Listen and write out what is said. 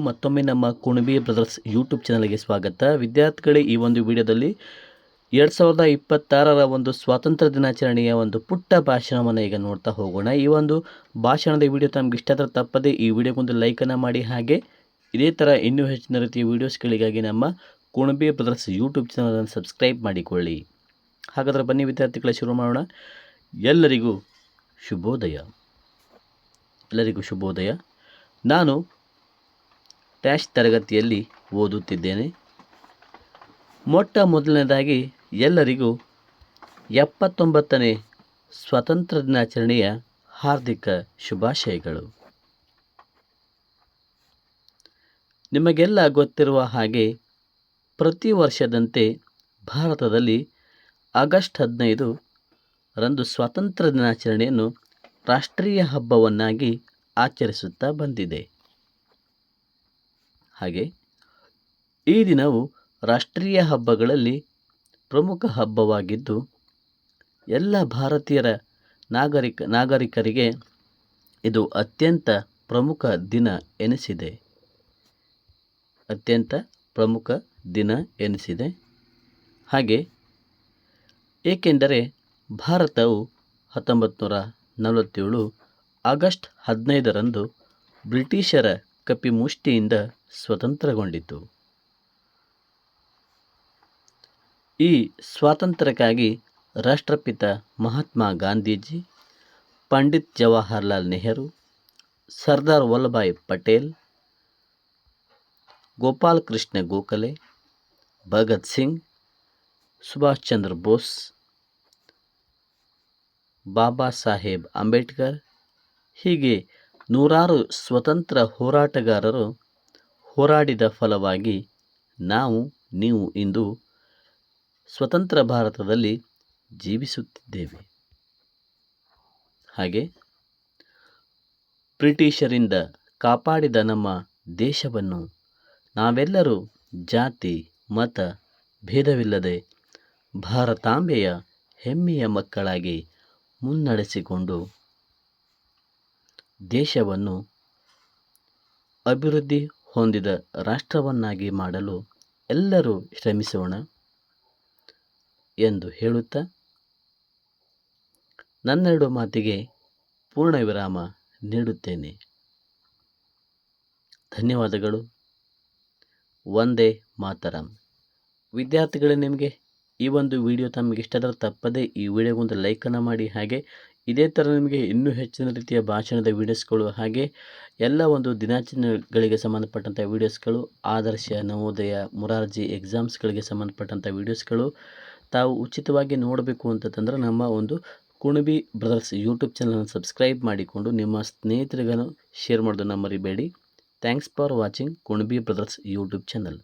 ಮತ್ತೊಮ್ಮೆ ನಮ್ಮ Kunbi brothers YouTube ಚಾನಲ್ಗೆ ಸ್ವಾಗತ. ವಿದ್ಯಾರ್ಥಿಗಳೇ, ಈ ಒಂದು ವಿಡಿಯೋದಲ್ಲಿ 2026ರ ಒಂದು ಸ್ವಾತಂತ್ರ್ಯ ದಿನಾಚರಣೆಯ ಒಂದು ಪುಟ್ಟ ಭಾಷಣವನ್ನು ಈಗ ನೋಡ್ತಾ ಹೋಗೋಣ. ಈ ಒಂದು ಭಾಷಣದ ವಿಡಿಯೋ ತಮಗೆ ಇಷ್ಟ ಆದರೆ ತಪ್ಪದೆ ಈ ವಿಡಿಯೋಗೊಂದು ಲೈಕನ್ನು ಮಾಡಿ, ಹಾಗೆ ಇದೇ ಥರ ಇನ್ನೂ ಹೆಚ್ಚಿನ ರೀತಿಯ ವೀಡಿಯೋಸ್ಗಳಿಗಾಗಿ ನಮ್ಮ ಕುಣಬಿ ಬ್ರದರ್ಸ್ ಯೂಟ್ಯೂಬ್ ಚಾನಲನ್ನು ಸಬ್ಸ್ಕ್ರೈಬ್ ಮಾಡಿಕೊಳ್ಳಿ. ಹಾಗಾದರೆ ಬನ್ನಿ ವಿದ್ಯಾರ್ಥಿಗಳೇ, ಶುರು ಮಾಡೋಣ. ಎಲ್ಲರಿಗೂ ಶುಭೋದಯ. ನಾನು ಡ್ಯಾಶ್ ತರಗತಿಯಲ್ಲಿ ಓದುತ್ತಿದ್ದೇನೆ. ಮೊಟ್ಟ ಮೊದಲನೇದಾಗಿ ಎಲ್ಲರಿಗೂ 79ನೇ ಸ್ವಾತಂತ್ರ್ಯ ದಿನಾಚರಣೆಯ ಹಾರ್ದಿಕ ಶುಭಾಶಯಗಳು. ನಿಮಗೆಲ್ಲ ಗೊತ್ತಿರುವ ಹಾಗೆ ಪ್ರತಿ ವರ್ಷದಂತೆ ಭಾರತದಲ್ಲಿ ಆಗಸ್ಟ್ 15 ರಂದು ಸ್ವಾತಂತ್ರ್ಯ ದಿನಾಚರಣೆಯನ್ನು ರಾಷ್ಟ್ರೀಯ ಹಬ್ಬವನ್ನಾಗಿ ಆಚರಿಸುತ್ತಾ ಬಂದಿದೆ. ಹಾಗೆ ಈ ದಿನವು ರಾಷ್ಟ್ರೀಯ ಹಬ್ಬಗಳಲ್ಲಿ ಪ್ರಮುಖ ಹಬ್ಬವಾಗಿದ್ದು ಎಲ್ಲ ಭಾರತೀಯರ ನಾಗರಿಕರಿಗೆ ಇದು ಅತ್ಯಂತ ಪ್ರಮುಖ ದಿನ ಎನಿಸಿದೆ. ಹಾಗೆ ಏಕೆಂದರೆ ಭಾರತವು 1947 ಆಗಸ್ಟ್ 15 ರಂದು ಬ್ರಿಟಿಷರ ಕಪಿಮುಷ್ಟಿಯಿಂದ ಸ್ವತಂತ್ರಗೊಂಡಿತು. ಈ ಸ್ವಾತಂತ್ರ್ಯಕ್ಕಾಗಿ ರಾಷ್ಟ್ರಪಿತ ಮಹಾತ್ಮ ಗಾಂಧೀಜಿ, ಪಂಡಿತ್ ಜವಾಹರ್ಲಾಲ್ ನೆಹರು, ಸರ್ದಾರ್ ವಲ್ಲಭಾಯ್ ಪಟೇಲ್, ಗೋಪಾಲ್ ಕೃಷ್ಣ ಗೋಖಲೆ, ಭಗತ್ ಸಿಂಗ್, ಸುಭಾಷ್ ಚಂದ್ರ ಬೋಸ್, ಬಾಬಾ ಸಾಹೇಬ್ ಅಂಬೇಡ್ಕರ್ ಹೀಗೆ ನೂರಾರು ಸ್ವತಂತ್ರ ಹೋರಾಟಗಾರರು ಹೋರಾಡಿದ ಫಲವಾಗಿ ನೀವು ಇಂದು ಸ್ವತಂತ್ರ ಭಾರತದಲ್ಲಿ ಜೀವಿಸುತ್ತಿದ್ದೇವೆ. ಹಾಗೆ ಬ್ರಿಟಿಷರಿಂದ ಕಾಪಾಡಿದ ನಮ್ಮ ದೇಶವನ್ನು ನಾವೆಲ್ಲರೂ ಜಾತಿ ಮತ ಭೇದವಿಲ್ಲದೆ ಭಾರತಾಂಬೆಯ ಹೆಮ್ಮೆಯ ಮಕ್ಕಳಾಗಿ ಮುನ್ನಡೆಸಿಕೊಂಡು ದೇಶವನ್ನು ಅಭಿವೃದ್ಧಿ ಹೊಂದಿದ ರಾಷ್ಟ್ರವನ್ನಾಗಿ ಮಾಡಲು ಎಲ್ಲರೂ ಶ್ರಮಿಸೋಣ ಎಂದು ಹೇಳುತ್ತಾ ನನ್ನೆರಡು ಮಾತಿಗೆ ಪೂರ್ಣ ವಿರಾಮ ನೀಡುತ್ತೇನೆ. ಧನ್ಯವಾದಗಳು. ವಂದೇ ಮಾತರಂ. ವಿದ್ಯಾರ್ಥಿಗಳೇ, ನಿಮಗೆ ಈ ಒಂದು ವಿಡಿಯೋ ತಮಗೆ ಇಷ್ಟ ಆದರೆ ತಪ್ಪದೆ ಈ ವಿಡಿಯೋಗೊಂದು ಲೈಕನ್ನು ಮಾಡಿ, ಹಾಗೆ ಇದೇ ಥರ ನಿಮಗೆ ಇನ್ನೂ ಹೆಚ್ಚಿನ ರೀತಿಯ ಭಾಷಣದ ವೀಡಿಯೋಸ್ಗಳು, ಹಾಗೆ ಎಲ್ಲ ಒಂದು ದಿನಾಚರಣೆಗಳಿಗೆ ಸಂಬಂಧಪಟ್ಟಂಥ ವೀಡಿಯೋಸ್ಗಳು, ಆದರ್ಶ, ನವೋದಯ, ಮೊರಾರ್ಜಿ ಎಕ್ಸಾಮ್ಸ್ಗಳಿಗೆ ಸಂಬಂಧಪಟ್ಟಂಥ ವೀಡಿಯೋಸ್ಗಳು ತಾವು ಉಚಿತವಾಗಿ ನೋಡಬೇಕು ಅಂತಂದ್ರೆ ನಮ್ಮ ಒಂದು ಕುಣಬಿ ಬ್ರದರ್ಸ್ ಯೂಟ್ಯೂಬ್ ಚಾನಲನ್ನು ಸಬ್ಸ್ಕ್ರೈಬ್ ಮಾಡಿಕೊಂಡು ನಿಮ್ಮ ಸ್ನೇಹಿತರಿಗೂ ಶೇರ್ ಮಾಡೋದನ್ನು ಮರಿಬೇಡಿ. Thanks for watching Kunabi brothers YouTube channel.